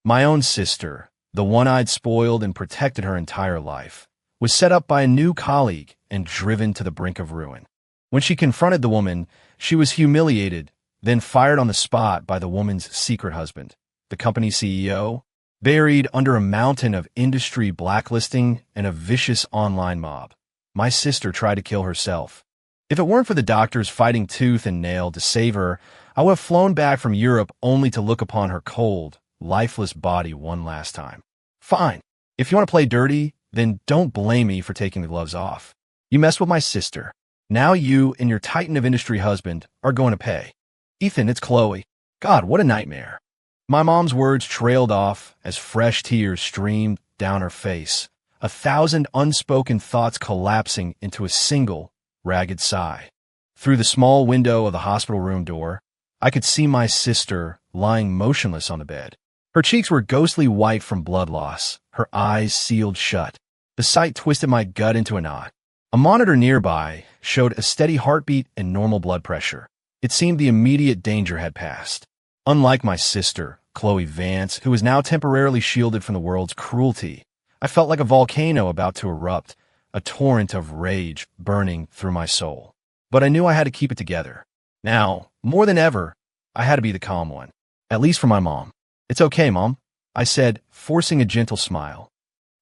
My own sister, the one I'd spoiled and protected her entire life, was set up by a new colleague and driven to the brink of ruin. When she confronted the woman, she was humiliated, then fired on the spot by the woman's secret husband, the company CEO, buried under a mountain of industry blacklisting and a vicious online mob. My sister tried to kill herself. If it weren't for the doctors fighting tooth and nail to save her, I would have flown back from Europe only to look upon her cold, lifeless body one last time. Fine. If you want to play dirty, then don't blame me for taking the gloves off. You messed with my sister. Now you and your titan of industry husband are going to pay. Ethan, it's Chloe. God, what a nightmare. My mom's words trailed off as fresh tears streamed down her face, 1,000 unspoken thoughts collapsing into a single, ragged sigh. Through the small window of the hospital room door, I could see my sister lying motionless on the bed. Her cheeks were ghostly white from blood loss, her eyes sealed shut. The sight twisted my gut into a knot. A monitor nearby showed a steady heartbeat and normal blood pressure. It seemed the immediate danger had passed. Unlike my sister, Chloe Vance, who was now temporarily shielded from the world's cruelty, I felt like a volcano about to erupt, a torrent of rage burning through my soul. But I knew I had to keep it together. Now, more than ever, I had to be the calm one, at least for my mom. It's okay, Mom, I said, forcing a gentle smile.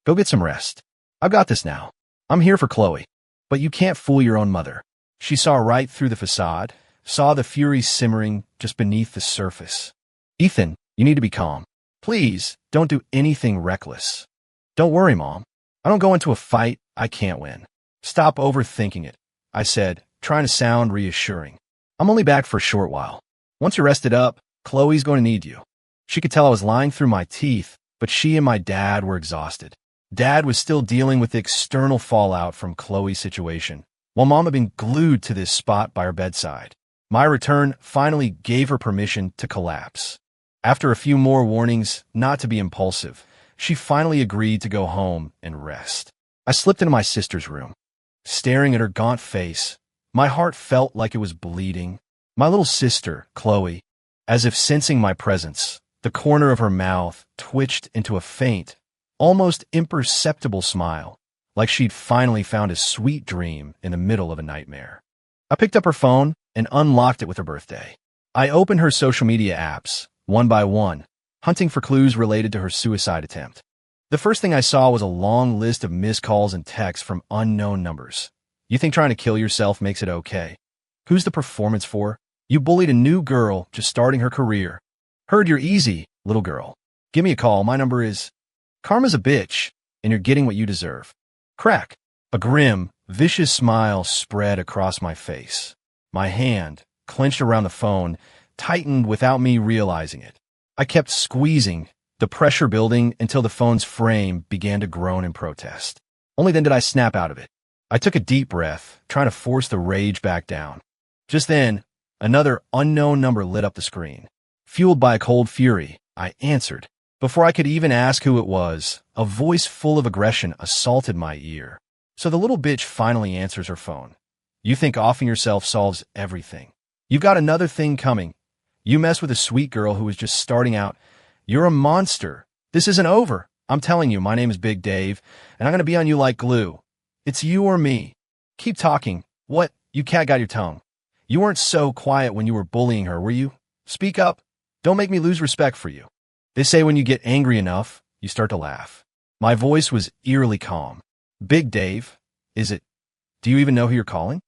Go get some rest. I've got this now. I'm here for Chloe. But you can't fool your own mother. She saw right through the facade, saw the fury simmering just beneath the surface. Ethan, you need to be calm. Please, don't do anything reckless. Don't worry, Mom. I don't go into a fight I can't win. Stop overthinking it, I said, trying to sound reassuring. I'm only back for a short while. Once you're rested up, Chloe's going to need you. She could tell I was lying through my teeth, but she and my dad were exhausted. Dad was still dealing with the external fallout from Chloe's situation, while Mom had been glued to this spot by her bedside. My return finally gave her permission to collapse. After a few more warnings not to be impulsive, she finally agreed to go home and rest. I slipped into my sister's room. Staring at her gaunt face, my heart felt like it was bleeding. My little sister, Chloe, as if sensing my presence, the corner of her mouth twitched into a faint, almost imperceptible smile, like she'd finally found a sweet dream in the middle of a nightmare. I picked up her phone and unlocked it with her birthday. I opened her social media apps, one by one, hunting for clues related to her suicide attempt. The first thing I saw was a long list of missed calls and texts from unknown numbers. You think trying to kill yourself makes it okay? Who's the performance for? You bullied a new girl just starting her career. Heard you're easy, little girl. Give me a call. My number is... Karma's a bitch, and you're getting what you deserve. Crack. A grim, vicious smile spread across my face. My hand, clenched around the phone, tightened without me realizing it. I kept squeezing, the pressure building until the phone's frame began to groan in protest. Only then did I snap out of it. I took a deep breath, trying to force the rage back down. Just then, another unknown number lit up the screen. Fueled by a cold fury, I answered. Before I could even ask who it was, a voice full of aggression assaulted my ear. So the little bitch finally answers her phone. You think offing yourself solves everything. You've got another thing coming. You mess with a sweet girl who was just starting out. You're a monster. This isn't over. I'm telling you, my name is Big Dave, and I'm going to be on you like glue. It's you or me. Keep talking. What? You cat got your tongue. You weren't so quiet when you were bullying her, were you? Speak up. Don't make me lose respect for you. They say when you get angry enough, you start to laugh. My voice was eerily calm. Big Dave, is it? Do you even know who you're calling?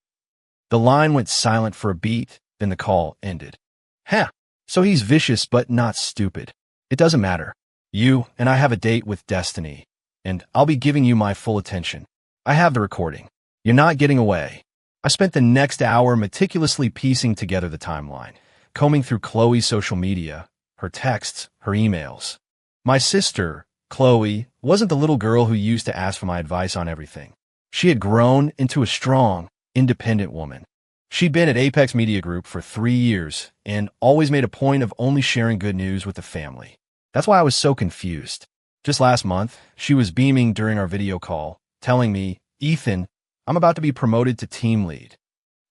The line went silent for a beat, then the call ended. Huh, so he's vicious but not stupid. It doesn't matter. You and I have a date with destiny, and I'll be giving you my full attention. I have the recording. You're not getting away. I spent the next hour meticulously piecing together the timeline, combing through Chloe's social media, her texts, her emails. My sister, Chloe, wasn't the little girl who used to ask for my advice on everything. She had grown into a strong, independent woman. She'd been at Apex Media Group for 3 years and always made a point of only sharing good news with the family. That's why I was so confused. Just last month, she was beaming during our video call, telling me, Ethan, I'm about to be promoted to team lead.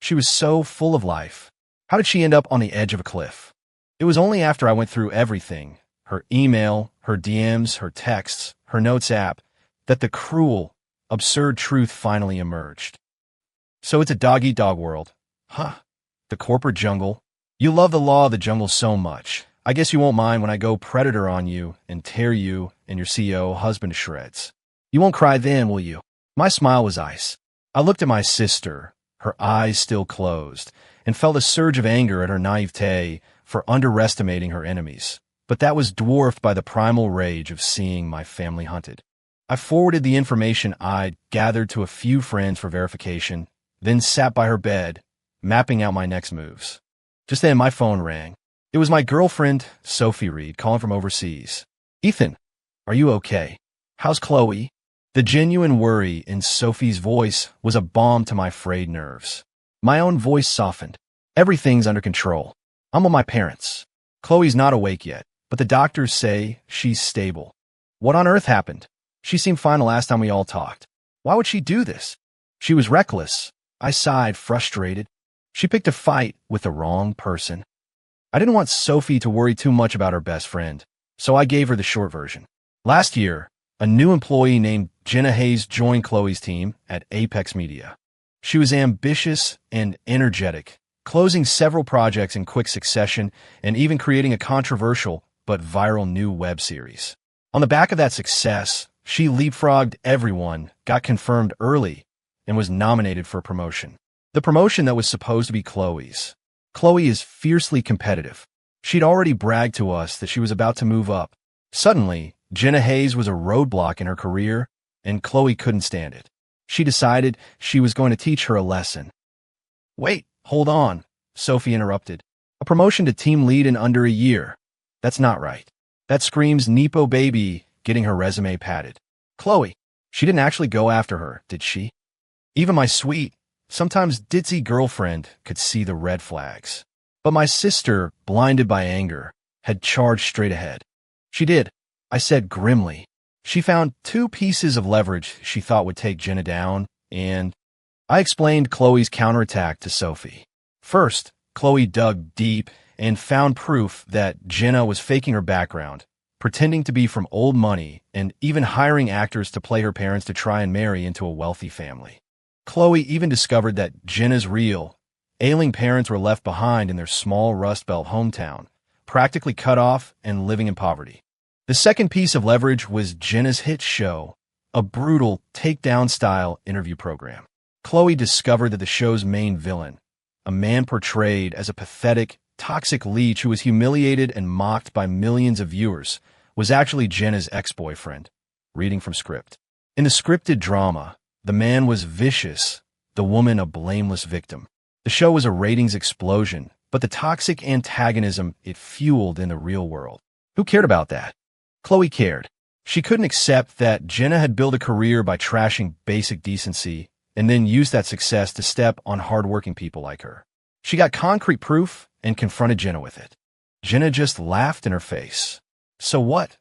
She was so full of life. How did she end up on the edge of a cliff? It was only after I went through everything, her email, her DMs, her texts, her notes app, that the cruel, absurd truth finally emerged. So it's a dog-eat-dog world. Huh. The corporate jungle. You love the law of the jungle so much. I guess you won't mind when I go predator on you and tear you and your CEO husband to shreds. You won't cry then, will you? My smile was ice. I looked at my sister, her eyes still closed, and felt a surge of anger at her naivete for underestimating her enemies. But that was dwarfed by the primal rage of seeing my family hunted. I forwarded the information I'd gathered to a few friends for verification, then sat by her bed, mapping out my next moves. Just then my phone rang. It was my girlfriend, Sophie Reed, calling from overseas. "Ethan, are you okay? How's Chloe?" The genuine worry in Sophie's voice was a balm to my frayed nerves. My own voice softened. "Everything's under control. I'm with my parents. Chloe's not awake yet, but the doctors say she's stable." "What on earth happened? She seemed fine the last time we all talked. Why would she do this?" "She was reckless." I sighed, frustrated. "She picked a fight with the wrong person." I didn't want Sophie to worry too much about her best friend, so I gave her the short version. Last year, a new employee named Jenna Hayes joined Chloe's team at Apex Media. She was ambitious and energetic, closing several projects in quick succession and even creating a controversial but viral new web series. On the back of that success, she leapfrogged everyone, got confirmed early, and was nominated for a promotion. The promotion that was supposed to be Chloe's. Chloe is fiercely competitive. She'd already bragged to us that she was about to move up. Suddenly, Jenna Hayes was a roadblock in her career, and Chloe couldn't stand it. She decided she was going to teach her a lesson. "Wait, hold on," Sophie interrupted. "A promotion to team lead in under a year. That's not right. That screams Nepo baby getting her resume padded. Chloe, she didn't actually go after her, did she?" Even my sweet, sometimes ditzy girlfriend could see the red flags. But my sister, blinded by anger, had charged straight ahead. "She did," I said grimly. "She found 2 pieces of leverage she thought would take Jenna down, and..." I explained Chloe's counterattack to Sophie. First, Chloe dug deep and found proof that Jenna was faking her background, pretending to be from old money, and even hiring actors to play her parents to try and marry into a wealthy family. Chloe even discovered that Jenna's real, ailing parents were left behind in their small Rust Belt hometown, practically cut off and living in poverty. The second piece of leverage was Jenna's hit show, a brutal takedown-style interview program. Chloe discovered that the show's main villain, a man portrayed as a pathetic, toxic leech who was humiliated and mocked by millions of viewers, was actually Jenna's ex-boyfriend, reading from script. In the scripted drama, the man was vicious, the woman a blameless victim. The show was a ratings explosion, but the toxic antagonism it fueled in the real world. Who cared about that? Chloe cared. She couldn't accept that Jenna had built a career by trashing basic decency and then used that success to step on hardworking people like her. She got concrete proof and confronted Jenna with it. Jenna just laughed in her face. "So what?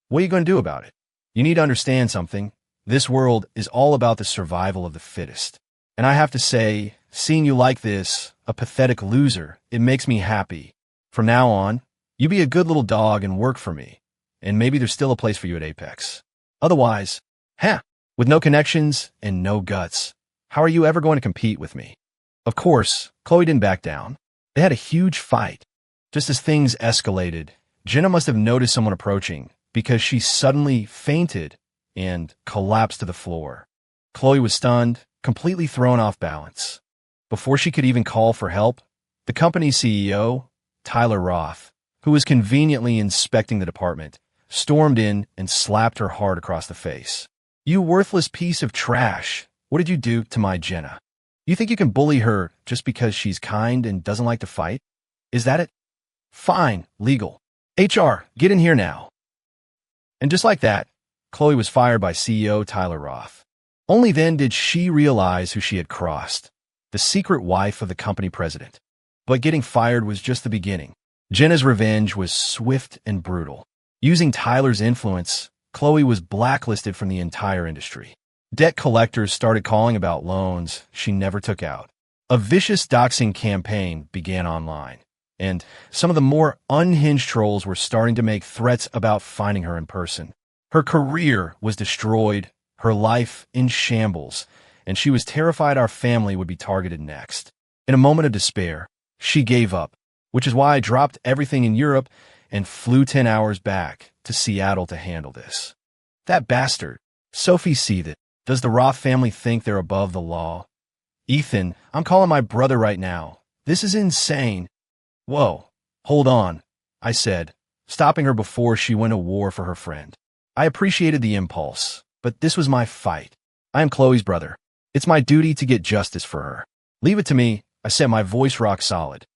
What are you going to do about it? You need to understand something. This world is all about the survival of the fittest. And I have to say, seeing you like this, a pathetic loser, it makes me happy. From now on, you be a good little dog and work for me. And maybe there's still a place for you at Apex. Otherwise, with no connections and no guts, how are you ever going to compete with me?" Of course, Chloe didn't back down. They had a huge fight. Just as things escalated, Jenna must have noticed someone approaching because she suddenly fainted and collapsed to the floor. Chloe was stunned, completely thrown off balance. Before she could even call for help, the company's CEO, Tyler Roth, who was conveniently inspecting the department, stormed in and slapped her hard across the face. "You worthless piece of trash. What did you do to my Jenna? You think you can bully her just because she's kind and doesn't like to fight? Is that it? Fine, legal. HR, get in here now." And just like that, Chloe was fired by CEO Tyler Roth. Only then did she realize who she had crossed, the secret wife of the company president. But getting fired was just the beginning. Jenna's revenge was swift and brutal. Using Tyler's influence, Chloe was blacklisted from the entire industry. Debt collectors started calling about loans she never took out. A vicious doxing campaign began online. and some of the more unhinged trolls were starting to make threats about finding her in person. Her career was destroyed, her life in shambles, and she was terrified our family would be targeted next. In a moment of despair, she gave up, which is why I dropped everything in Europe and flew 10 hours back to Seattle to handle this. That bastard, Sophie seethed. Does the Roth family think they're above the law? Ethan, I'm calling my brother right now. This is insane. Whoa, hold on, I said, stopping her before she went to war for her friend. I appreciated the impulse, but this was my fight. I am Chloe's brother. It's my duty to get justice for her. Leave it to me, I said, my voice rock solid.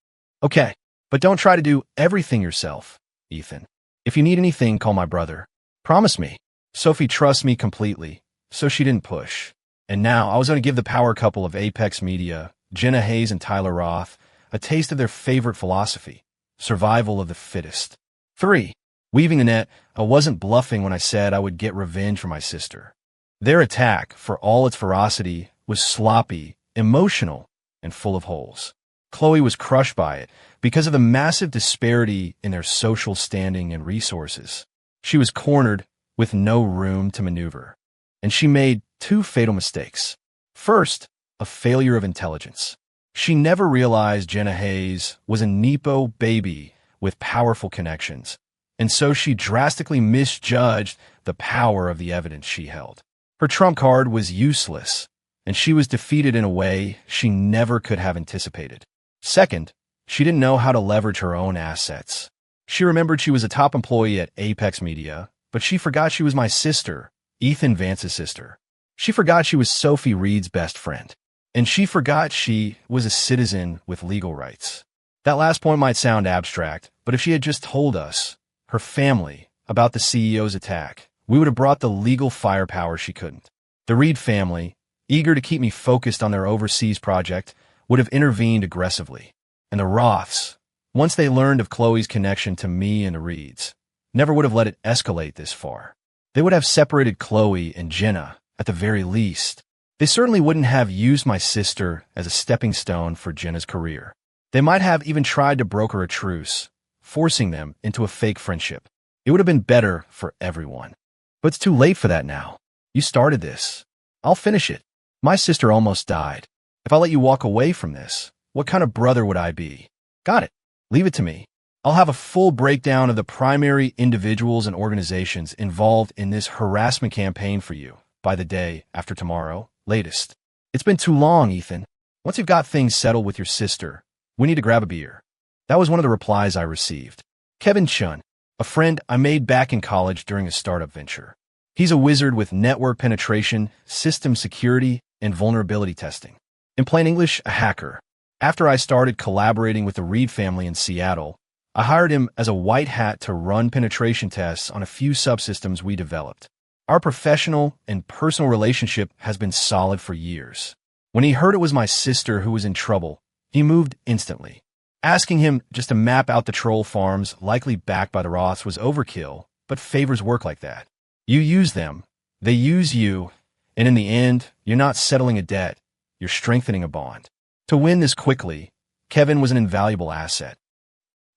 Okay, but don't try to do everything yourself, Ethan. If you need anything, call my brother. Promise me. Sophie trusts me completely, so she didn't push. And now I was going to give the power couple of Apex Media, Jenna Hayes and Tyler Roth, a taste of their favorite philosophy, survival of the fittest. 3. Weaving the net, I wasn't bluffing when I said I would get revenge for my sister. Their attack, for all its ferocity, was sloppy, emotional, and full of holes. Chloe was crushed by it because of the massive disparity in their social standing and resources. She was cornered with no room to maneuver. And she made 2 fatal mistakes. First, a failure of intelligence. She never realized Jenna Hayes was a Nepo baby with powerful connections, and so she drastically misjudged the power of the evidence she held. Her trump card was useless, and she was defeated in a way she never could have anticipated. Second, she didn't know how to leverage her own assets. She remembered she was a top employee at Apex Media, but she forgot she was my sister, Ethan Vance's sister. She forgot she was Sophie Reed's best friend. And she forgot she was a citizen with legal rights. That last point might sound abstract, but if she had just told us, her family, about the CEO's attack, we would have brought the legal firepower she couldn't. The Reed family, eager to keep me focused on their overseas project, would have intervened aggressively. And the Roths, once they learned of Chloe's connection to me and the Reeds, never would have let it escalate this far. They would have separated Chloe and Jenna, at the very least. They certainly wouldn't have used my sister as a stepping stone for Jenna's career. They might have even tried to broker a truce, forcing them into a fake friendship. It would have been better for everyone. But it's too late for that now. You started this. I'll finish it. My sister almost died. If I let you walk away from this, what kind of brother would I be? Got it. Leave it to me. I'll have a full breakdown of the primary individuals and organizations involved in this harassment campaign for you by the day after tomorrow, latest. It's been too long, Ethan. Once you've got things settled with your sister, we need to grab a beer. That was one of the replies I received. Kevin Chun, a friend I made back in college during a startup venture. He's a wizard with network penetration, system security, and vulnerability testing. In plain English, a hacker. After I started collaborating with the Reed family in Seattle, I hired him as a white hat to run penetration tests on a few subsystems we developed. Our professional and personal relationship has been solid for years. When he heard it was my sister who was in trouble, he moved instantly. Asking him just to map out the troll farms likely backed by the Roths was overkill, but favors work like that. You use them, they use you, and in the end, you're not settling a debt, you're strengthening a bond. To win this quickly, Kevin was an invaluable asset.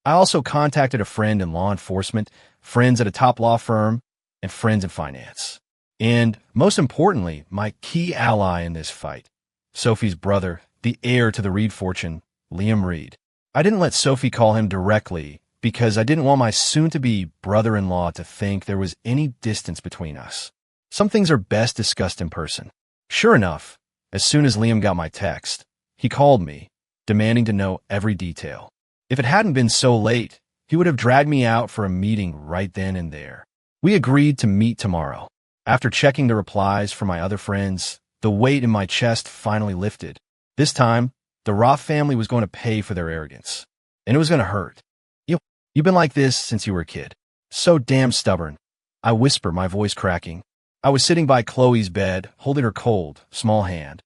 I also contacted a friend in law enforcement, friends at a top law firm, and friends in finance. And, most importantly, my key ally in this fight, Sophie's brother, the heir to the Reed fortune, Liam Reed. I didn't let Sophie call him directly because I didn't want my soon-to-be brother-in-law to think there was any distance between us. Some things are best discussed in person. Sure enough, as soon as Liam got my text, he called me, demanding to know every detail. If it hadn't been so late, he would have dragged me out for a meeting right then and there. We agreed to meet tomorrow. After checking the replies from my other friends, the weight in my chest finally lifted. This time, the Roth family was going to pay for their arrogance. And it was going to hurt. You've been like this since you were a kid. So damn stubborn. I whispered, my voice cracking. I was sitting by Chloe's bed, holding her cold, small hand.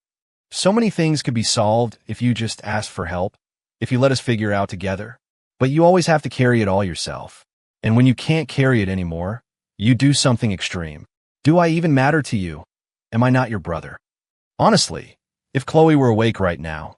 So many things could be solved if you just asked for help, if you let us figure out together. But you always have to carry it all yourself. And when you can't carry it anymore, you do something extreme. Do I even matter to you? Am I not your brother? Honestly, if Chloe were awake right now,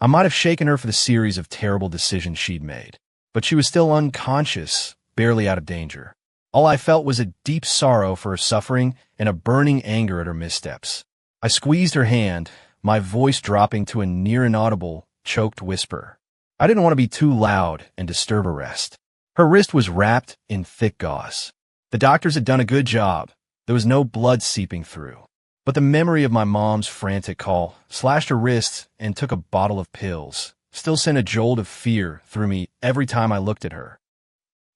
I might have shaken her for the series of terrible decisions she'd made. but she was still unconscious, barely out of danger. All I felt was a deep sorrow for her suffering and a burning anger at her missteps. I squeezed her hand, my voice dropping to a near-inaudible, choked whisper. I didn't want to be too loud and disturb her rest. Her wrist was wrapped in thick gauze. The doctors had done a good job. There was no blood seeping through. But the memory of my mom's frantic call, slashed her wrists, and took a bottle of pills, still sent a jolt of fear through me every time I looked at her.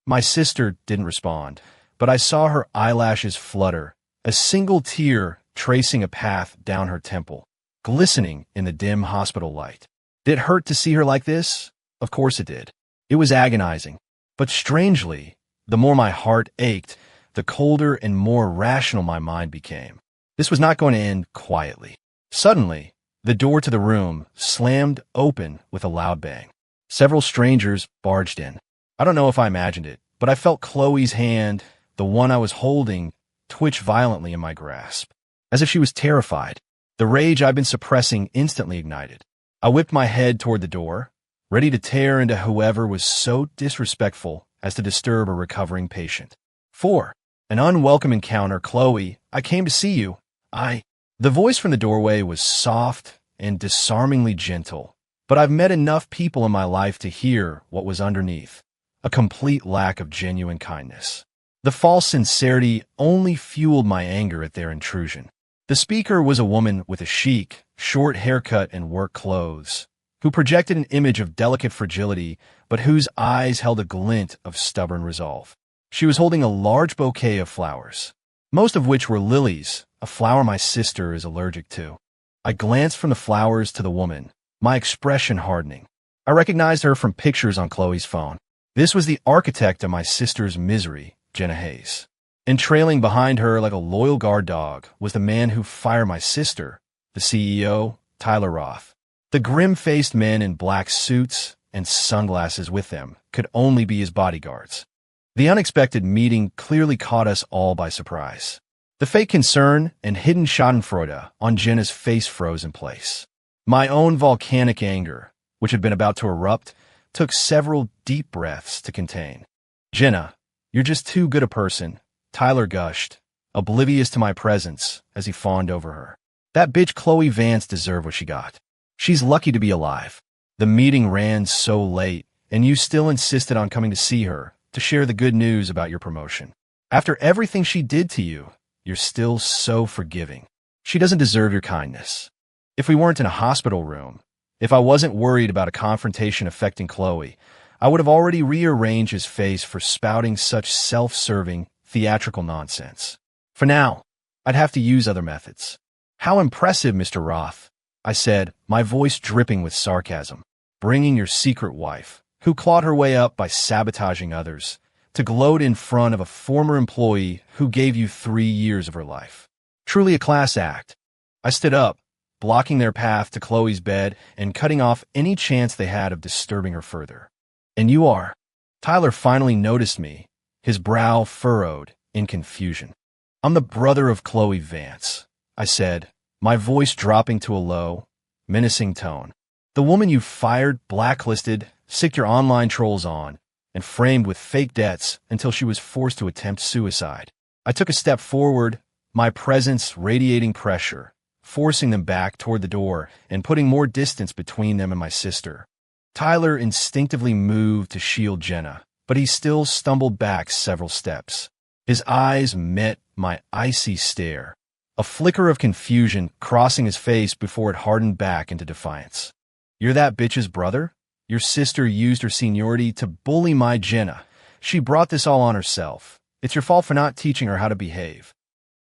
My sister didn't respond, but I saw her eyelashes flutter, a single tear tracing a path down her temple, glistening in the dim hospital light. Did it hurt to see her like this? Of course it did. It was agonizing. But strangely, the more my heart ached, the colder and more rational my mind became. This was not going to end quietly. Suddenly, the door to the room slammed open with a loud bang. Several strangers barged in. I don't know if I imagined it, but I felt Chloe's hand, the one I was holding, twitch violently in my grasp, as if she was terrified. The rage I'd been suppressing instantly ignited. I whipped my head toward the door, ready to tear into whoever was so disrespectful as to disturb a recovering patient. For an unwelcome encounter, Chloe, I came to see you. The voice from the doorway was soft and disarmingly gentle, but I've met enough people in my life to hear what was underneath, a complete lack of genuine kindness. The false sincerity only fueled my anger at their intrusion. The speaker was a woman with a chic, short haircut and work clothes, who projected an image of delicate fragility, but whose eyes held a glint of stubborn resolve. She was holding a large bouquet of flowers, most of which were lilies, a flower my sister is allergic to. I glanced from the flowers to the woman, my expression hardening. I recognized her from pictures on Chloe's phone. This was the architect of my sister's misery, Jenna Hayes. And trailing behind her like a loyal guard dog was the man who fired my sister, the CEO, Tyler Roth. The grim-faced men in black suits and sunglasses with them could only be his bodyguards. The unexpected meeting clearly caught us all by surprise. The fake concern and hidden schadenfreude on Jenna's face froze in place. My own volcanic anger, which had been about to erupt, took several deep breaths to contain. Jenna, you're just too good a person, Tyler gushed, oblivious to my presence as he fawned over her. That bitch Chloe Vance deserved what she got. She's lucky to be alive. The meeting ran so late, and you still insisted on coming to see her, to share the good news about your promotion. After everything she did to you, you're still so forgiving. She doesn't deserve your kindness. If we weren't in a hospital room, if I wasn't worried about a confrontation affecting Chloe, I would have already rearranged his face for spouting such self-serving, theatrical nonsense. For now, I'd have to use other methods. How impressive, Mr. Roth, I said, my voice dripping with sarcasm. Bringing your secret wife, who clawed her way up by sabotaging others, to gloat in front of a former employee who gave you 3 years of her life. Truly a class act. I stood up, blocking their path to Chloe's bed and cutting off any chance they had of disturbing her further. And you are. Tyler finally noticed me, his brow furrowed in confusion. I'm the brother of Chloe Vance, I said, my voice dropping to a low, menacing tone. The woman you fired, blacklisted, sicked your online trolls on, and framed with fake debts until she was forced to attempt suicide. I took a step forward, my presence radiating pressure, forcing them back toward the door and putting more distance between them and my sister. Tyler instinctively moved to shield Jenna, but he still stumbled back several steps. His eyes met my icy stare, a flicker of confusion crossing his face before it hardened back into defiance. You're that bitch's brother? Your sister used her seniority to bully my Jenna. She brought this all on herself. It's your fault for not teaching her how to behave.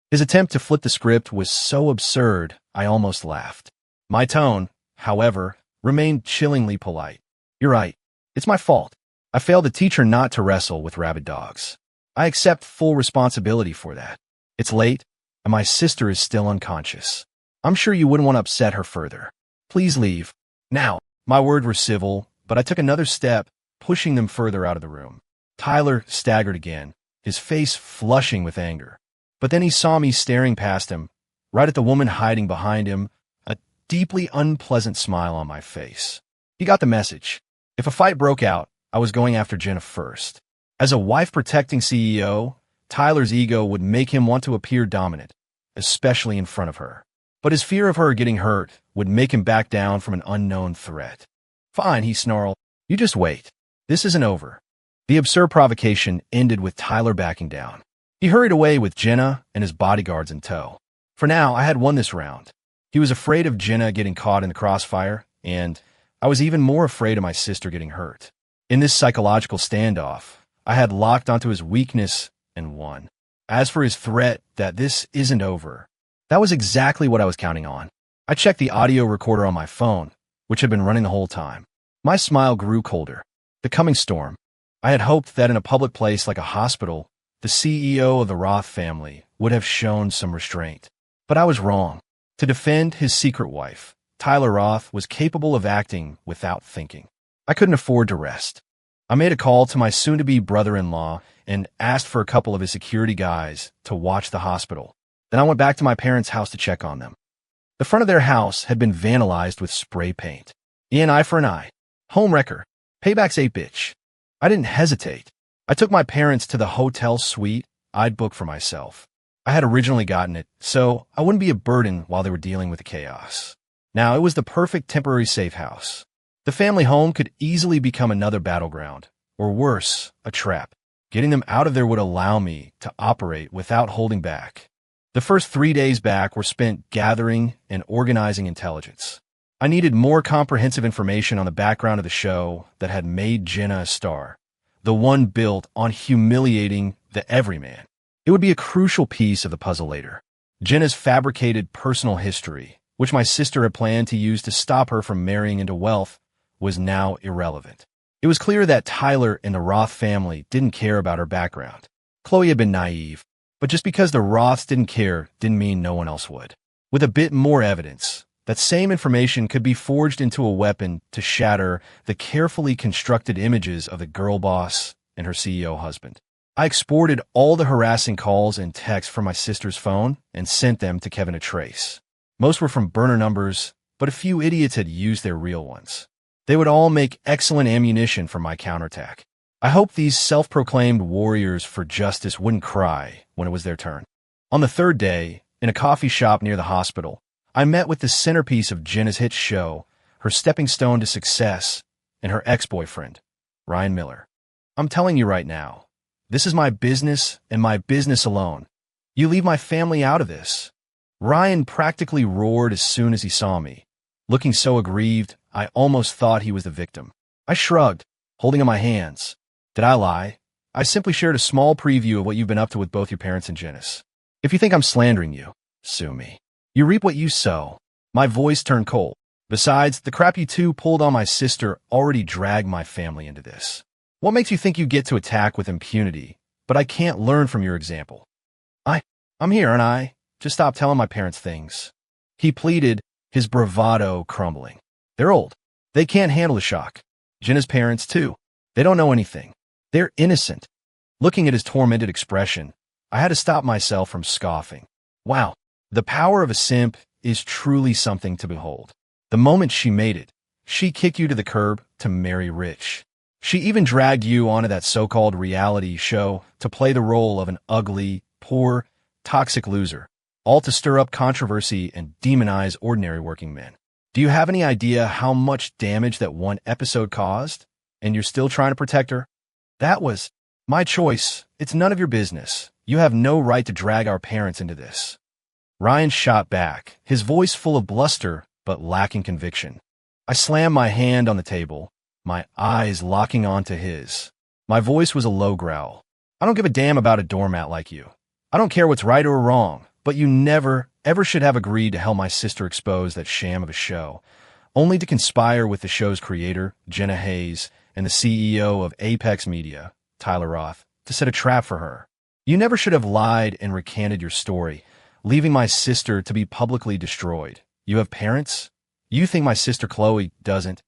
His attempt to flip the script was so absurd, I almost laughed. My tone, however, remained chillingly polite. You're right. It's my fault. I failed to teach her not to wrestle with rabid dogs. I accept full responsibility for that. It's late, and my sister is still unconscious. I'm sure you wouldn't want to upset her further. Please leave. Now. My words were civil, but I took another step, pushing them further out of the room. Tyler staggered again, his face flushing with anger. But then he saw me staring past him, right at the woman hiding behind him, a deeply unpleasant smile on my face. He got the message. If a fight broke out, I was going after Jenna first. As a wife-protecting CEO, Tyler's ego would make him want to appear dominant, especially in front of her. But his fear of her getting hurt would make him back down from an unknown threat. Fine, he snarled. You just wait. This isn't over. The absurd provocation ended with Tyler backing down. He hurried away with Jenna and his bodyguards in tow. For now, I had won this round. He was afraid of Jenna getting caught in the crossfire, and I was even more afraid of my sister getting hurt. In this psychological standoff, I had locked onto his weakness and won. As for his threat that this isn't over, that was exactly what I was counting on. I checked the audio recorder on my phone, which had been running the whole time. My smile grew colder. The coming storm. I had hoped that in a public place like a hospital, the CEO of the Roth family would have shown some restraint. But I was wrong. To defend his secret wife, Tyler Roth was capable of acting without thinking. I couldn't afford to rest. I made a call to my soon-to-be brother-in-law and asked for a couple of his security guys to watch the hospital. Then I went back to my parents' house to check on them. The front of their house had been vandalized with spray paint. An eye for an eye. Home wrecker. Payback's 8-bitch. I didn't hesitate. I took my parents to the hotel suite I'd booked for myself. I had originally gotten it, so I wouldn't be a burden while they were dealing with the chaos. Now, it was the perfect temporary safe house. The family home could easily become another battleground, or worse, a trap. Getting them out of there would allow me to operate without holding back. The first 3 days back were spent gathering and organizing intelligence. I needed more comprehensive information on the background of the show that had made Jenna a star, the one built on humiliating the everyman. It would be a crucial piece of the puzzle later. Jenna's fabricated personal history, which my sister had planned to use to stop her from marrying into wealth, was now irrelevant. It was clear that Tyler and the Roth family didn't care about her background. Chloe had been naive, but just because the Roths didn't care didn't mean no one else would. With a bit more evidence, that same information could be forged into a weapon to shatter the carefully constructed images of the girl boss and her CEO husband. I exported all the harassing calls and texts from my sister's phone and sent them to Kevin to trace. Most were from burner numbers, but a few idiots had used their real ones. They would all make excellent ammunition for my counterattack. I hoped these self-proclaimed warriors for justice wouldn't cry when it was their turn. On the third day, in a coffee shop near the hospital, I met with the centerpiece of Jenna's hit show, her stepping stone to success, and her ex-boyfriend, Ryan Miller. I'm telling you right now, this is my business and my business alone. You leave my family out of this. Ryan practically roared as soon as he saw me. Looking so aggrieved, I almost thought he was the victim. I shrugged, holding in my hands. Did I lie? I simply shared a small preview of what you've been up to with both your parents and Janice. If you think I'm slandering you, sue me. You reap what you sow. My voice turned cold. Besides, the crap you two pulled on my sister already dragged my family into this. What makes you think you get to attack with impunity, but I can't learn from your example? I'm here, aren't I? Just stop telling my parents things. He pleaded, his bravado crumbling. They're old. They can't handle the shock. Jenna's parents, too. They don't know anything. They're innocent. Looking at his tormented expression, I had to stop myself from scoffing. Wow, the power of a simp is truly something to behold. The moment she made it, she kicked you to the curb to marry rich. She even dragged you onto that so-called reality show to play the role of an ugly, poor, toxic loser, all to stir up controversy and demonize ordinary working men. Do you have any idea how much damage that one episode caused? And you're still trying to protect her? That was my choice. It's none of your business. You have no right to drag our parents into this. Ryan shot back, his voice full of bluster but lacking conviction. I slammed my hand on the table, my eyes locking onto his. My voice was a low growl. I don't give a damn about a doormat like you. I don't care what's right or wrong, but you never, ever should have agreed to help my sister expose that sham of a show, only to conspire with the show's creator, Jenna Hayes, and the CEO of Apex Media, Tyler Roth, to set a trap for her. You never should have lied and recanted your story, leaving my sister to be publicly destroyed. You have parents? You think my sister Chloe doesn't?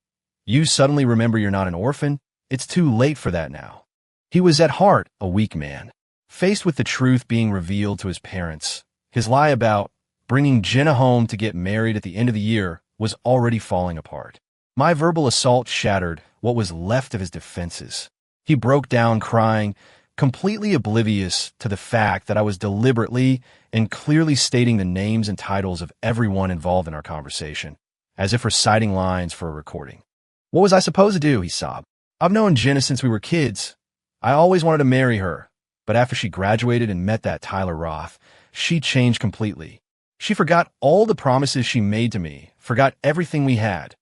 You suddenly remember you're not an orphan? It's too late for that now. He was at heart a weak man. Faced with the truth being revealed to his parents, his lie about bringing Jenna home to get married at the end of the year was already falling apart. My verbal assault shattered what was left of his defenses. He broke down crying, completely oblivious to the fact that I was deliberately and clearly stating the names and titles of everyone involved in our conversation, as if reciting lines for a recording. What was I supposed to do? He sobbed. I've known Jenna since we were kids. I always wanted to marry her, but after she graduated and met that Tyler Roth, she changed completely. She forgot all the promises she made to me, forgot everything we had.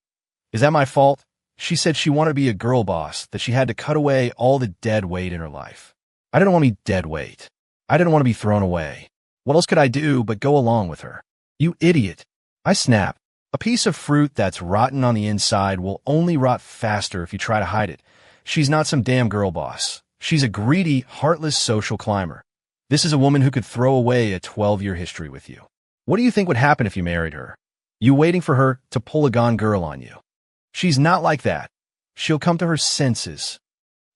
Is that my fault? She said she wanted to be a girl boss, that she had to cut away all the dead weight in her life. I didn't want to be dead weight. I didn't want to be thrown away. What else could I do but go along with her? You idiot. I snapped. A piece of fruit that's rotten on the inside will only rot faster if you try to hide it. She's not some damn girl boss. She's a greedy, heartless social climber. This is a woman who could throw away a 12-year history with you. What do you think would happen if you married her? You waiting for her to pull a gone girl on you. She's not like that. She'll come to her senses.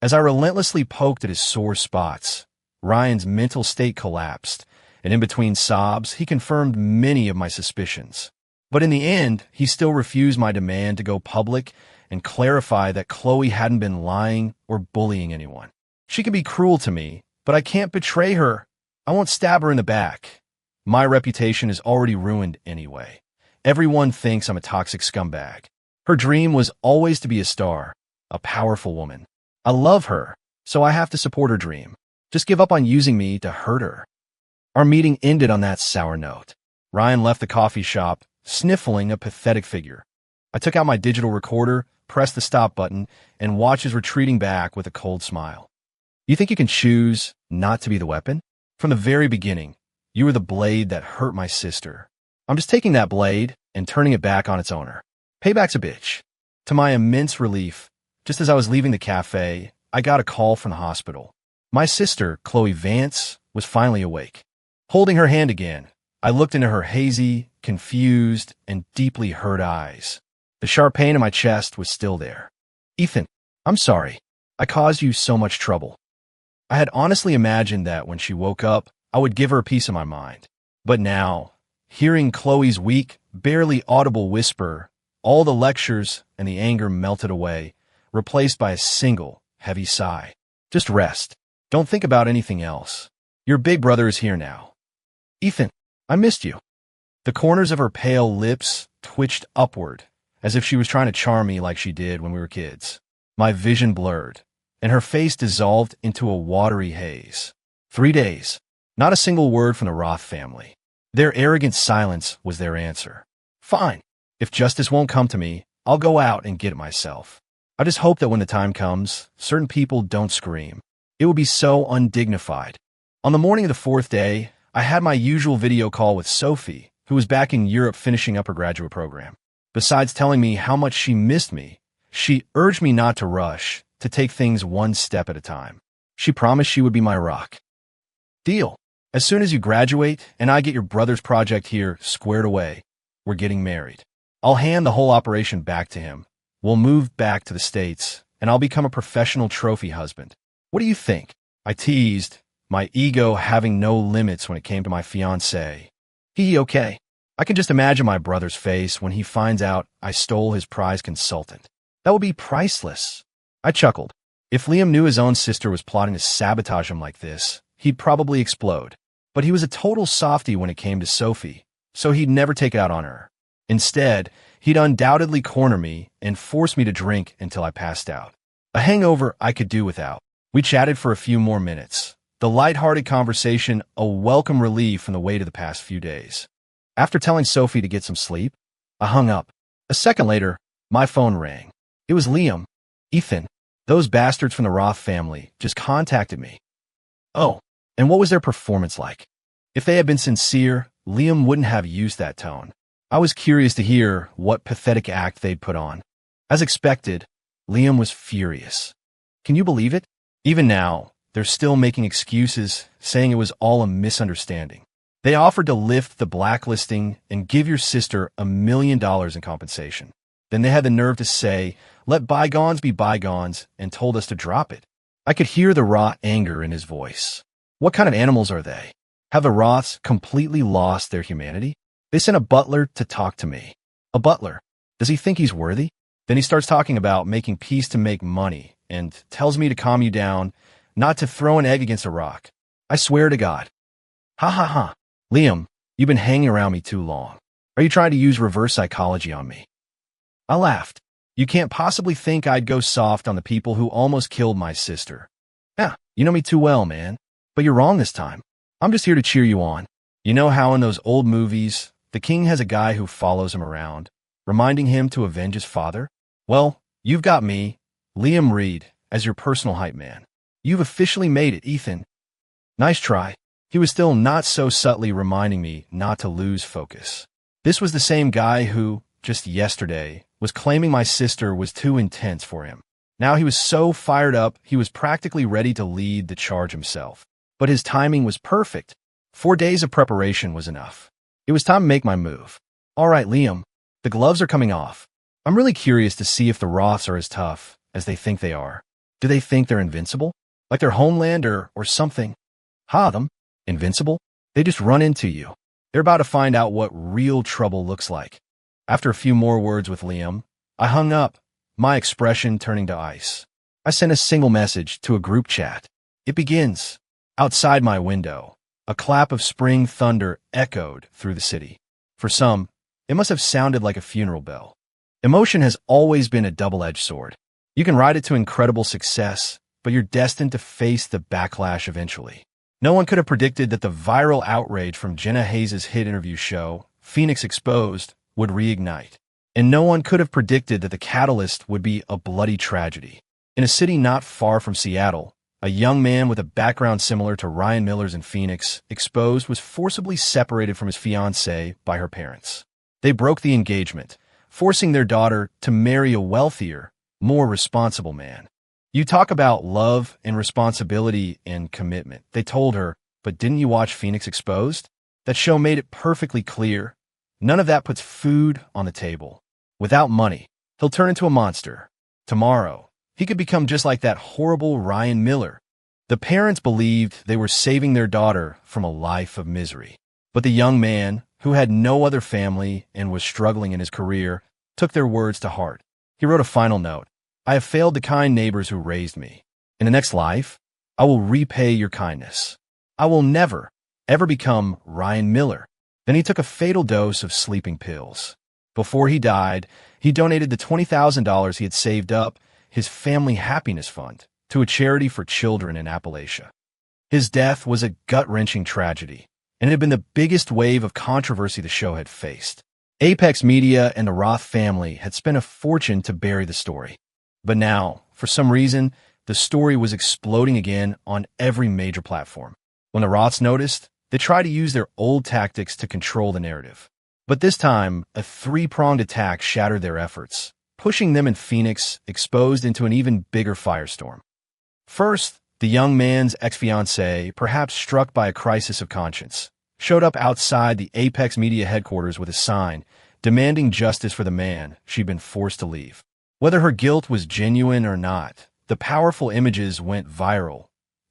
As I relentlessly poked at his sore spots, Ryan's mental state collapsed, and in between sobs, he confirmed many of my suspicions. But in the end, he still refused my demand to go public and clarify that Chloe hadn't been lying or bullying anyone. She can be cruel to me, but I can't betray her. I won't stab her in the back. My reputation is already ruined anyway. Everyone thinks I'm a toxic scumbag. Her dream was always to be a star, a powerful woman. I love her, so I have to support her dream. Just give up on using me to hurt her. Our meeting ended on that sour note. Ryan left the coffee shop, sniffling a pathetic figure. I took out my digital recorder, pressed the stop button, and watched his retreating back with a cold smile. You think you can choose not to be the weapon? From the very beginning, you were the blade that hurt my sister. I'm just taking that blade and turning it back on its owner. Payback's a bitch. To my immense relief, just as I was leaving the cafe, I got a call from the hospital. My sister, Chloe Vance, was finally awake. Holding her hand again, I looked into her hazy, confused, and deeply hurt eyes. The sharp pain in my chest was still there. Ethan, I'm sorry. I caused you so much trouble. I had honestly imagined that when she woke up, I would give her a piece of my mind. But now, hearing Chloe's weak, barely audible whisper, all the lectures and the anger melted away, replaced by a single, heavy sigh. Just rest. Don't think about anything else. Your big brother is here now. Ethan, I missed you. The corners of her pale lips twitched upward, as if she was trying to charm me like she did when we were kids. My vision blurred, and her face dissolved into a watery haze. 3 days. Not a single word from the Roth family. Their arrogant silence was their answer. Fine. If justice won't come to me, I'll go out and get it myself. I just hope that when the time comes, certain people don't scream. It would be so undignified. On the morning of the 4th day, I had my usual video call with Sophie, who was back in Europe finishing up her graduate program. Besides telling me how much she missed me, she urged me not to rush, to take things one step at a time. She promised she would be my rock. Deal. As soon as you graduate and I get your brother's project here squared away, we're getting married. I'll hand the whole operation back to him. We'll move back to the States, and I'll become a professional trophy husband. What do you think? I teased, my ego having no limits when it came to my fiancée. Okay. I can just imagine my brother's face when he finds out I stole his prize consultant. That would be priceless. I chuckled. If Liam knew his own sister was plotting to sabotage him like this, he'd probably explode. But he was a total softie when it came to Sophie, so he'd never take it out on her. Instead, he'd undoubtedly corner me and force me to drink until I passed out. A hangover I could do without. We chatted for a few more minutes. The light-hearted conversation a welcome relief from the weight of the past few days. After telling Sophie to get some sleep, I hung up. A second later, my phone rang. It was Liam. Ethan, those bastards from the Roth family just contacted me. Oh, and what was their performance like? If they had been sincere, Liam wouldn't have used that tone. I was curious to hear what pathetic act they'd put on. As expected, Liam was furious. Can you believe it? Even now, they're still making excuses, saying it was all a misunderstanding. They offered to lift the blacklisting and give your sister $1 million in compensation. Then they had the nerve to say, let bygones be bygones, and told us to drop it. I could hear the raw anger in his voice. What kind of animals are they? Have the Roths completely lost their humanity? They sent a butler to talk to me. A butler? Does he think he's worthy? Then he starts talking about making peace to make money and tells me to calm you down, not to throw an egg against a rock. I swear to God. Ha ha ha. Liam, you've been hanging around me too long. Are you trying to use reverse psychology on me? I laughed. You can't possibly think I'd go soft on the people who almost killed my sister. Yeah, you know me too well, man. But you're wrong this time. I'm just here to cheer you on. You know how in those old movies, the king has a guy who follows him around, reminding him to avenge his father? Well, you've got me, Liam Reed, as your personal hype man. You've officially made it, Ethan. Nice try. He was still not so subtly reminding me not to lose focus. This was the same guy who, just yesterday, was claiming my sister was too intense for him. Now he was so fired up, he was practically ready to lead the charge himself. But his timing was perfect. 4 days of preparation was enough. It was time to make my move. All right, Liam, the gloves are coming off. I'm really curious to see if the Roths are as tough as they think they are. Do they think they're invincible? Like their homeland or something? Them? Invincible? They just run into you. They're about to find out what real trouble looks like. After a few more words with Liam, I hung up, my expression turning to ice. I sent a single message to a group chat. It begins. Outside my window, a clap of spring thunder echoed through the city. For some, it must have sounded like a funeral bell. Emotion has always been a double-edged sword. You can ride it to incredible success, but you're destined to face the backlash eventually. No one could have predicted that the viral outrage from Jenna Hayes' hit interview show, Phoenix Exposed, would reignite. And no one could have predicted that the catalyst would be a bloody tragedy. In a city not far from Seattle, a young man with a background similar to Ryan Miller's in Phoenix Exposed was forcibly separated from his fiancée by her parents. They broke the engagement, forcing their daughter to marry a wealthier, more responsible man. You talk about love and responsibility and commitment, they told her, but didn't you watch Phoenix Exposed? That show made it perfectly clear. None of that puts food on the table. Without money, he'll turn into a monster. Tomorrow, he could become just like that horrible Ryan Miller. The parents believed they were saving their daughter from a life of misery. But the young man, who had no other family and was struggling in his career, took their words to heart. He wrote a final note. I have failed the kind neighbors who raised me. In the next life, I will repay your kindness. I will never, ever become Ryan Miller. Then he took a fatal dose of sleeping pills. Before he died, he donated the $20,000 he had saved up, his family happiness fund, to a charity for children in Appalachia. His death was a gut-wrenching tragedy, and it had been the biggest wave of controversy the show had faced. Apex Media and the Roth family had spent a fortune to bury the story. But now, for some reason, the story was exploding again on every major platform. When the Roths noticed, they tried to use their old tactics to control the narrative. But this time, a three-pronged attack shattered their efforts, pushing them and Phoenix Exposed into an even bigger firestorm. First, the young man's ex-fiancée, perhaps struck by a crisis of conscience, showed up outside the Apex Media headquarters with a sign demanding justice for the man she'd been forced to leave. Whether her guilt was genuine or not, the powerful images went viral,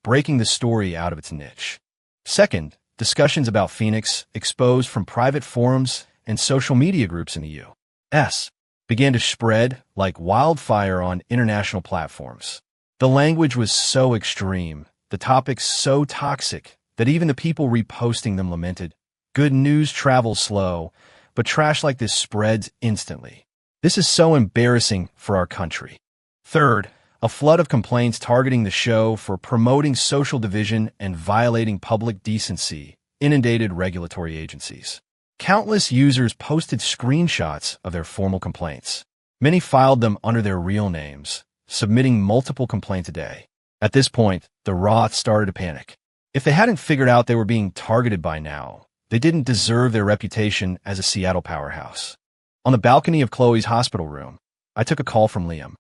breaking the story out of its niche. Second, discussions about Phoenix Exposed from private forums and social media groups in the U.S. began to spread like wildfire on international platforms. The language was so extreme, the topics so toxic, that even the people reposting them lamented, "Good news travels slow, but trash like this spreads instantly. This is so embarrassing for our country." Third, a flood of complaints targeting the show for promoting social division and violating public decency inundated regulatory agencies. Countless users posted screenshots of their formal complaints. Many filed them under their real names, submitting multiple complaints a day. At this point, the Roths started to panic. If they hadn't figured out they were being targeted by now, they didn't deserve their reputation as a Seattle powerhouse. On the balcony of Chloe's hospital room, I took a call from Liam.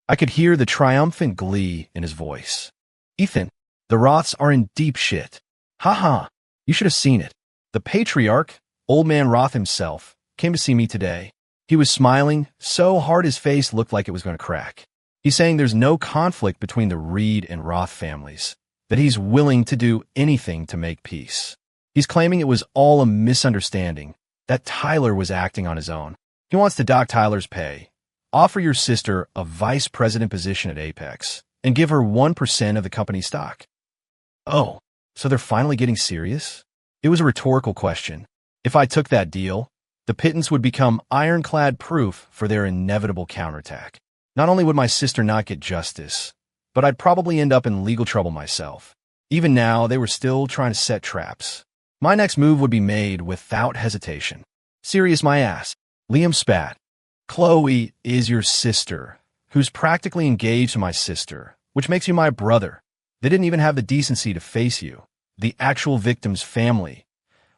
I could hear the triumphant glee in his voice. "Ethan, the Roths are in deep shit. Ha, you should have seen it. The patriarch, old man Roth himself, came to see me today. He was smiling so hard his face looked like it was going to crack. He's saying there's no conflict between the Reed and Roth families, that he's willing to do anything to make peace. He's claiming it was all a misunderstanding, that Tyler was acting on his own. He wants to dock Tyler's pay, Offer your sister a vice president position at Apex and give her 1% of the company stock. Oh, so they're finally getting serious? It was a rhetorical question. If I took that deal, the pittance would become ironclad proof for their inevitable counterattack. Not only would my sister not get justice, but I'd probably end up in legal trouble myself. Even now, they were still trying to set traps. My next move would be made without hesitation. Serious my ass. Liam spat. Chloe is your sister, who's practically engaged to my sister, which makes you my brother. They didn't even have the decency to face you, the actual victim's family.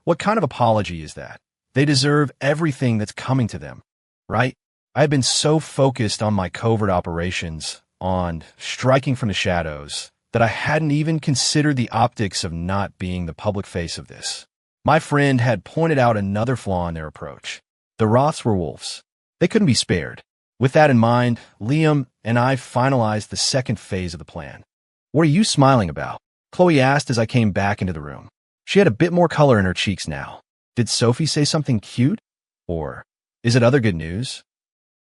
What kind of apology is that? They deserve everything that's coming to them, right? I had been so focused on my covert operations, on striking from the shadows, that I hadn't even considered the optics of not being the public face of this. My friend had pointed out another flaw in their approach. The Roths were wolves. They couldn't be spared. With that in mind, Liam and I finalized the second phase of the plan. What are you smiling about? Chloe asked as I came back into the room. She had a bit more color in her cheeks now. Did Sophie say something cute? Or is it other good news?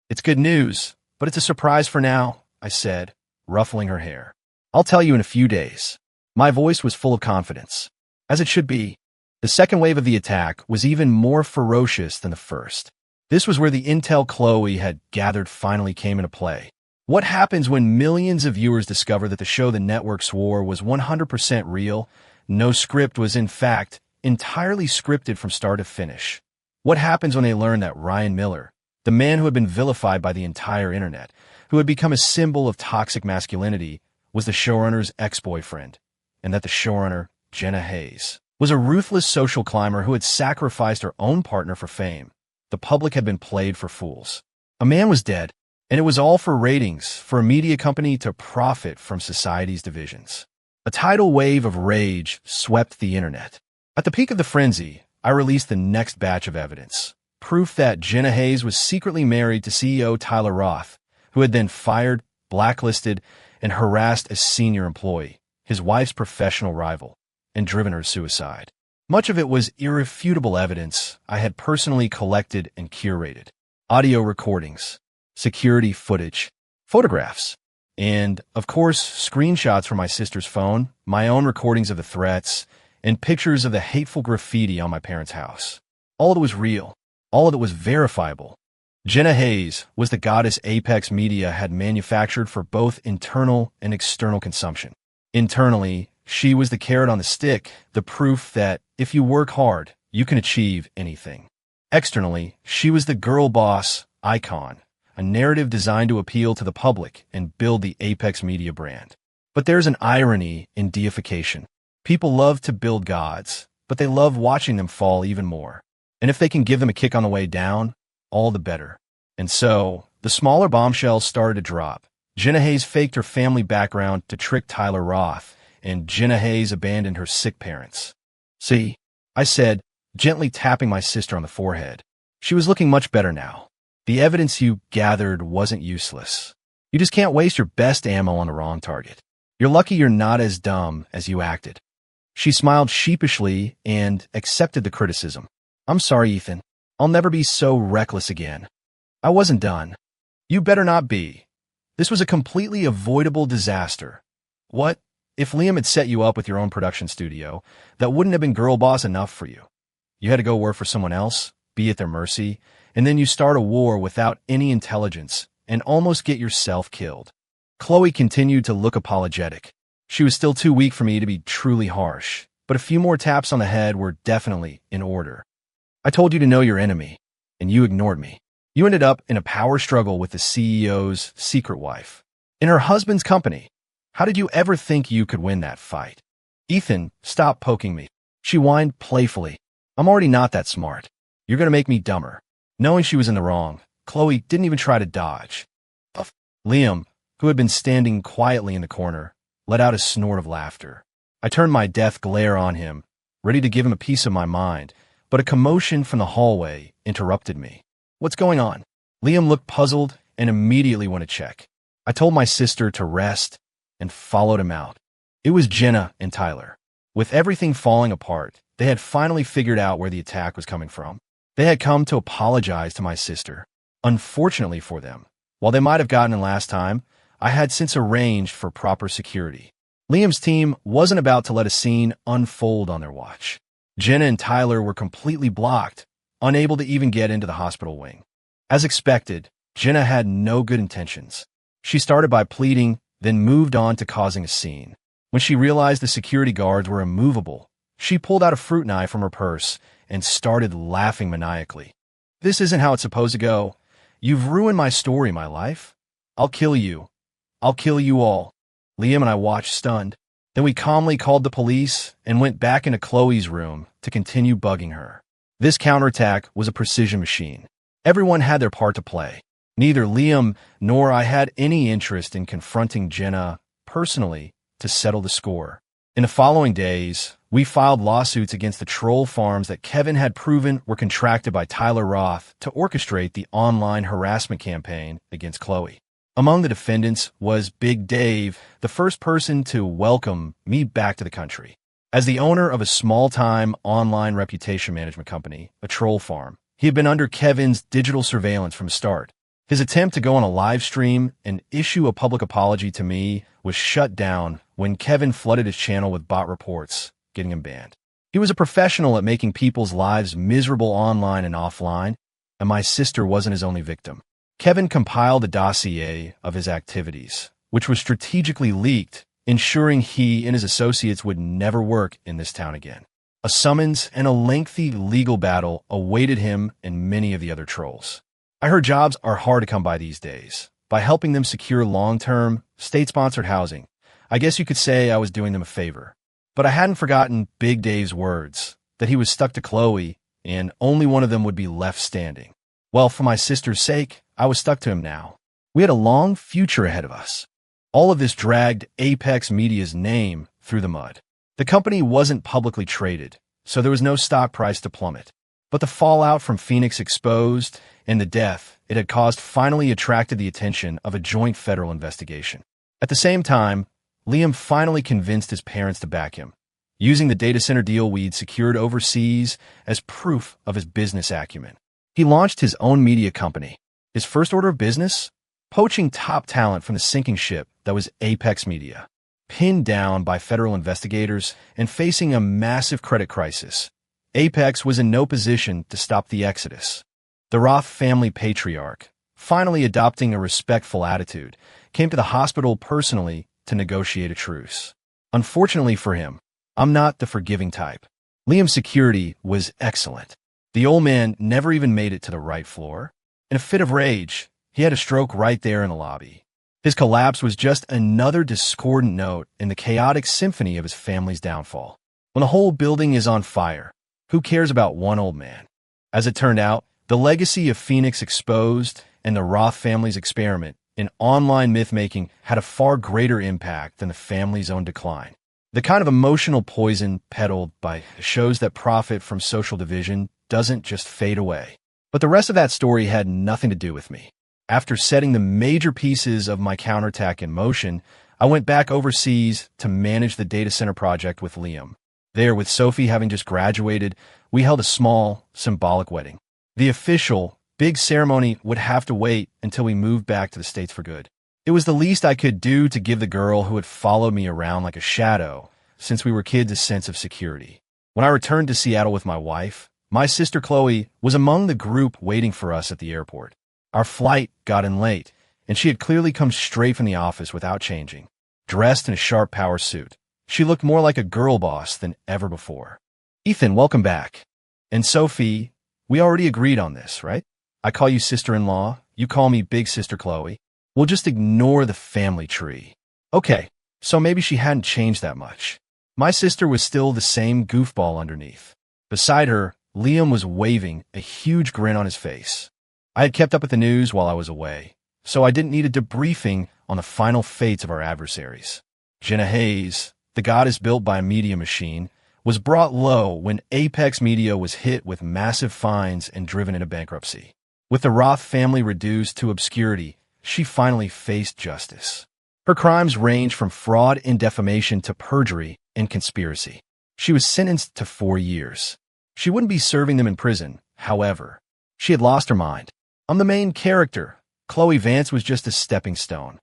It's good news, but it's a surprise for now, I said, ruffling her hair. I'll tell you in a few days. My voice was full of confidence. As it should be. The second wave of the attack was even more ferocious than the first. This was where the intel Chloe had gathered finally came into play. What happens when millions of viewers discover that the show the network swore was 100% real? No script was, in fact, entirely scripted from start to finish. What happens when they learn that Ryan Miller, the man who had been vilified by the entire internet, who had become a symbol of toxic masculinity, was the showrunner's ex-boyfriend, and that the showrunner, Jenna Hayes, was a ruthless social climber who had sacrificed her own partner for fame? The public had been played for fools. A man was dead, and it was all for ratings, for a media company to profit from society's divisions. A tidal wave of rage swept the internet. At the peak of the frenzy, I released the next batch of evidence. Proof that Jenna Hayes was secretly married to CEO Tyler Roth, who had then fired, blacklisted, and harassed a senior employee, his wife's professional rival, and driven her to suicide. Much of it was irrefutable evidence I had personally collected and curated. Audio recordings, security footage, photographs, and, of course, screenshots from my sister's phone, my own recordings of the threats, and pictures of the hateful graffiti on my parents' house. All of it was real. All of it was verifiable. Jenna Hayes was the goddess Apex Media had manufactured for both internal and external consumption. Internally, she was the carrot on the stick, the proof that if you work hard, you can achieve anything. Externally, she was the girl boss icon, a narrative designed to appeal to the public and build the Apex Media brand. But there's an irony in deification. People love to build gods, but they love watching them fall even more. And if they can give them a kick on the way down, all the better. And so, the smaller bombshells started to drop. Jenna Hayes faked her family background to trick Tyler Roth, and Jenna Hayes abandoned her sick parents. See, I said, gently tapping my sister on the forehead. She was looking much better now. The evidence you gathered wasn't useless. You just can't waste your best ammo on the wrong target. You're lucky you're not as dumb as you acted. She smiled sheepishly and accepted the criticism. I'm sorry, Ethan. I'll never be so reckless again. I wasn't done. You better not be. This was a completely avoidable disaster. What? If Liam had set you up with your own production studio, that wouldn't have been girl boss enough for you. You had to go work for someone else, be at their mercy, and then you start a war without any intelligence and almost get yourself killed. Chloe continued to look apologetic. She was still too weak for me to be truly harsh, but a few more taps on the head were definitely in order. I told you to know your enemy, and you ignored me. You ended up in a power struggle with the CEO's secret wife. In her husband's company. How did you ever think you could win that fight? Ethan, stop poking me. She whined playfully. I'm already not that smart. You're going to make me dumber. Knowing she was in the wrong, Chloe didn't even try to dodge. Liam, who had been standing quietly in the corner, let out a snort of laughter. I turned my death glare on him, ready to give him a piece of my mind, but a commotion from the hallway interrupted me. What's going on? Liam looked puzzled and immediately went to check. I told my sister to rest and followed him out. It was Jenna and Tyler. With everything falling apart, they had finally figured out where the attack was coming from. They had come to apologize to my sister. Unfortunately for them, While they might have gotten in last time, I had since arranged for proper security. Liam's team wasn't about to let a scene unfold on their watch. Jenna and Tyler were completely blocked, unable to even get into the hospital wing. As expected, Jenna had no good intentions. She started by pleading, then moved on to causing a scene. When she realized the security guards were immovable, she pulled out a fruit knife from her purse and started laughing maniacally. "This isn't how it's supposed to go. You've ruined my story, my life. I'll kill you. I'll kill you all." Liam and I watched stunned. Then we calmly called the police and went back into Chloe's room to continue bugging her. This counterattack was a precision machine. Everyone had their part to play. Neither Liam nor I had any interest in confronting Jenna personally to settle the score. In the following days, we filed lawsuits against the troll farms that Kevin had proven were contracted by Tyler Roth to orchestrate the online harassment campaign against Chloe. Among the defendants was Big Dave, the first person to welcome me back to the country. As the owner of a small-time online reputation management company, a troll farm, he had been under Kevin's digital surveillance from the start. His attempt to go on a live stream and issue a public apology to me was shut down when Kevin flooded his channel with bot reports, getting him banned. He was a professional at making people's lives miserable online and offline, and my sister wasn't his only victim. Kevin compiled a dossier of his activities, which was strategically leaked, ensuring he and his associates would never work in this town again. A summons and a lengthy legal battle awaited him and many of the other trolls. I heard jobs are hard to come by these days. By helping them secure long-term, state-sponsored housing, I guess you could say I was doing them a favor. But I hadn't forgotten Big Dave's words, that he was stuck to Chloe, and only one of them would be left standing. Well, for my sister's sake, I was stuck to him now. We had a long future ahead of us. All of this dragged Apex Media's name through the mud. The company wasn't publicly traded, so there was no stock price to plummet. But the fallout from Phoenix Exposed and the death it had caused finally attracted the attention of a joint federal investigation. At the same time, Liam finally convinced his parents to back him, using the data center deal we'd secured overseas as proof of his business acumen. He launched his own media company. His first order of business? Poaching top talent from the sinking ship that was Apex Media. Pinned down by federal investigators and facing a massive credit crisis, Apex was in no position to stop the exodus. The Roth family patriarch, finally adopting a respectful attitude, came to the hospital personally to negotiate a truce. Unfortunately for him, I'm not the forgiving type. Liam's security was excellent. The old man never even made it to the right floor. In a fit of rage, he had a stroke right there in the lobby. His collapse was just another discordant note in the chaotic symphony of his family's downfall. When the whole building is on fire, who cares about one old man? As it turned out, the legacy of Phoenix Exposed and the Roth family's experiment in online myth-making had a far greater impact than the family's own decline. The kind of emotional poison peddled by shows that profit from social division doesn't just fade away. But the rest of that story had nothing to do with me. After setting the major pieces of my counterattack in motion, I went back overseas to manage the data center project with Liam. There, with Sophie having just graduated, we held a small, symbolic wedding. The official, big ceremony would have to wait until we moved back to the States for good. It was the least I could do to give the girl who had followed me around like a shadow since we were kids a sense of security. When I returned to Seattle with my wife, my sister Chloe was among the group waiting for us at the airport. Our flight got in late, and she had clearly come straight from the office without changing, dressed in a sharp power suit. She looked more like a girl boss than ever before. "Ethan, welcome back. And Sophie, we already agreed on this, right? I call you sister-in-law, you call me big sister Chloe. We'll just ignore the family tree." Okay, so maybe she hadn't changed that much. My sister was still the same goofball underneath. Beside her, Liam was waving, a huge grin on his face. I had kept up with the news while I was away, so I didn't need a debriefing on the final fates of our adversaries. Jenna Hayes, the goddess built by a media machine, was brought low when Apex Media was hit with massive fines and driven into bankruptcy. With the Roth family reduced to obscurity, she finally faced justice. Her crimes ranged from fraud and defamation to perjury and conspiracy. She was sentenced to 4 years. She wouldn't be serving them in prison, however. She had lost her mind. I'm the main character, Chloe Vance was just a stepping stone.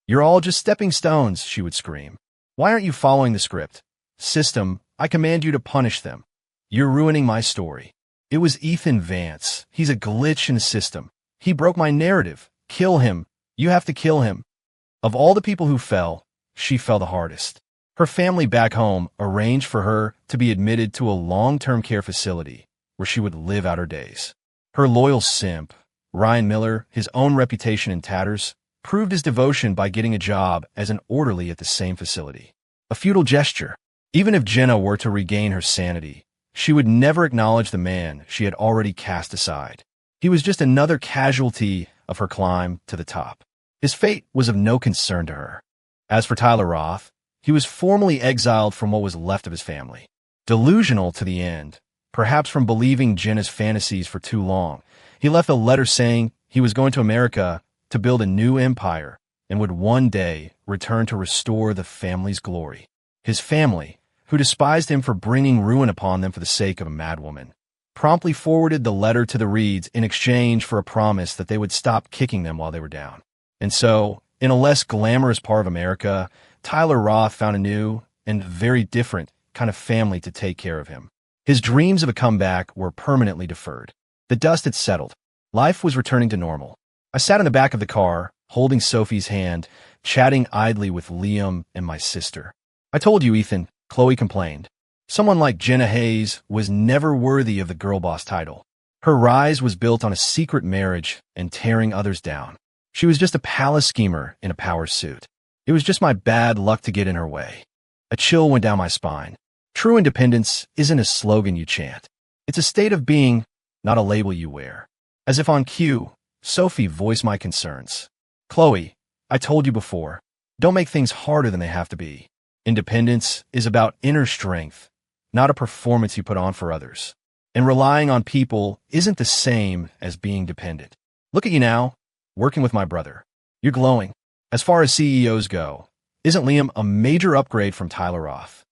You're all just stepping stones, she would scream. Why aren't you following the script? System, I command you to punish them. You're ruining my story. It was Ethan Vance. He's a glitch in the system. He broke my narrative. Kill him. You have to kill him. Of all the people who fell, she fell the hardest. Her family back home arranged for her to be admitted to a long-term care facility where she would live out her days. Her loyal simp, Ryan Miller, his own reputation in tatters, proved his devotion by getting a job as an orderly at the same facility. A futile gesture. Even if Jenna were to regain her sanity, she would never acknowledge the man she had already cast aside. He was just another casualty of her climb to the top. His fate was of no concern to her. As for Tyler Roth, he was formally exiled from what was left of his family. Delusional to the end, perhaps from believing Jenna's fantasies for too long, he left a letter saying he was going to America to build a new empire and would one day return to restore the family's glory. His family, who despised him for bringing ruin upon them for the sake of a madwoman, promptly forwarded the letter to the Reeds in exchange for a promise that they would stop kicking them while they were down. And so, in a less glamorous part of America, Tyler Roth found a new and very different kind of family to take care of him. His dreams of a comeback were permanently deferred. The dust had settled. Life was returning to normal. I sat in the back of the car, holding Sophie's hand, chatting idly with Liam and my sister. I told you, Ethan, Chloe complained. Someone like Jenna Hayes was never worthy of the girl boss title. Her rise was built on a secret marriage and tearing others down. She was just a palace schemer in a power suit. It was just my bad luck to get in her way. A chill went down my spine. True independence isn't a slogan you chant. It's a state of being, not a label you wear. As if on cue, Sophie voiced my concerns. Chloe, I told you before, don't make things harder than they have to be. Independence is about inner strength, not a performance you put on for others. And relying on people isn't the same as being dependent. Look at you now, working with my brother. You're glowing. As far as CEOs go, isn't Liam a major upgrade from Tyler Roth?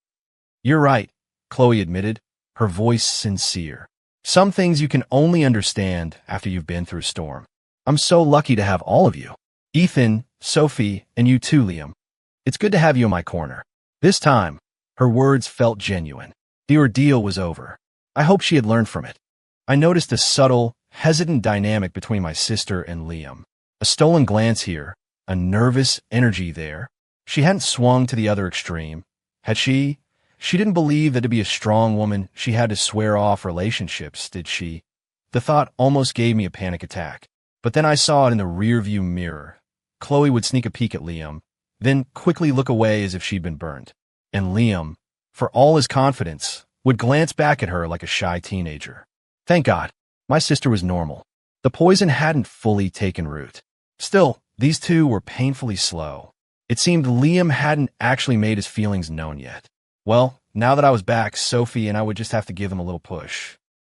You're right, Chloe admitted, her voice sincere. Some things you can only understand after you've been through a storm. I'm so lucky to have all of you. Ethan, Sophie, and you too, Liam. It's good to have you in my corner. This time, her words felt genuine. The ordeal was over. I hope she had learned from it. I noticed a subtle, hesitant dynamic between my sister and Liam. A stolen glance here, a nervous energy there. She hadn't swung to the other extreme. Had she? She didn't believe that to be a strong woman, she had to swear off relationships, did she? The thought almost gave me a panic attack. But then I saw it in the rearview mirror. Chloe would sneak a peek at Liam, then quickly look away as if she'd been burned. And Liam, for all his confidence, would glance back at her like a shy teenager. Thank God, my sister was normal. The poison hadn't fully taken root. Still, these two were painfully slow. It seemed Liam hadn't actually made his feelings known yet. Well, now that I was back, Sophie and I would just have to give him a little push.